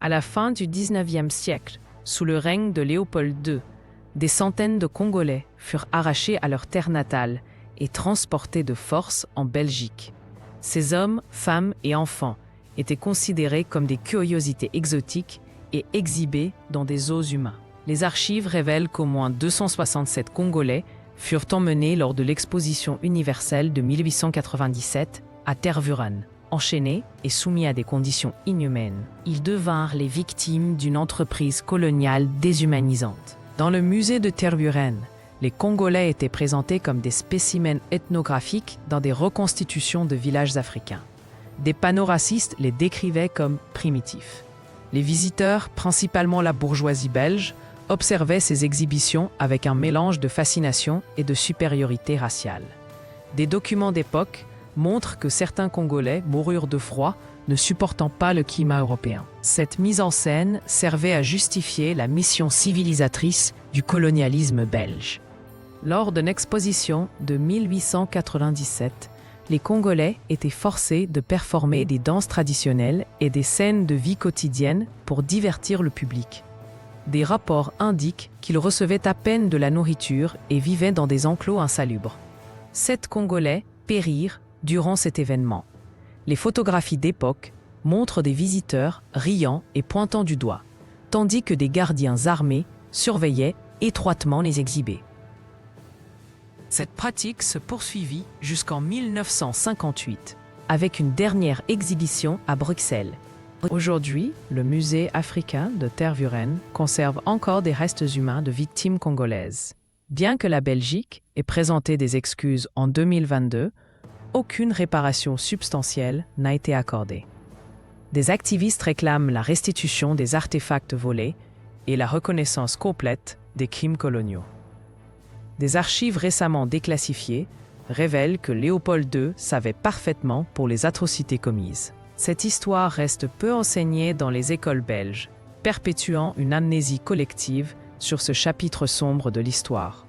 À la fin du XIXe siècle, sous le règne de Léopold II, des centaines de Congolais furent arrachés à leur terre natale et transportés de force en Belgique. Ces hommes, femmes et enfants étaient considérés comme des curiosités exotiques et exhibés dans des zoos humains. Les archives révèlent qu'au moins 267 Congolais furent emmenés lors de l'exposition universelle de 1897 à Tervuren. Enchaînés et soumis à des conditions inhumaines, ils devinrent les victimes d'une entreprise coloniale déshumanisante. Dans le musée de Tervuren, les Congolais étaient présentés comme des spécimens ethnographiques dans des reconstitutions de villages africains. Des panneaux racistes les décrivaient comme primitifs. Les visiteurs, principalement la bourgeoisie belge, observaient ces exhibitions avec un mélange de fascination et de supériorité raciale. Des documents d'époque montrent que certains Congolais moururent de froid, ne supportant pas le climat européen. Cette mise en scène servait à justifier la mission civilisatrice du colonialisme belge. Lors d'une exposition de 1897, les Congolais étaient forcés de performer des danses traditionnelles et des scènes de vie quotidienne pour divertir le public. Des rapports indiquent qu'ils recevaient à peine de la nourriture et vivaient dans des enclos insalubres. 7 Congolais périrent durant cet événement. Les photographies d'époque montrent des visiteurs riant et pointant du doigt, tandis que des gardiens armés surveillaient étroitement les exhibés. Cette pratique se poursuivit jusqu'en 1958, avec une dernière exhibition à Bruxelles. Aujourd'hui, le musée africain de Tervuren conserve encore des restes humains de victimes congolaises. Bien que la Belgique ait présenté des excuses en 2022, aucune réparation substantielle n'a été accordée. Des activistes réclament la restitution des artefacts volés et la reconnaissance complète des crimes coloniaux. Des archives récemment déclassifiées révèlent que Léopold II savait parfaitement pour les atrocités commises. Cette histoire reste peu enseignée dans les écoles belges, perpétuant une amnésie collective sur ce chapitre sombre de l'histoire.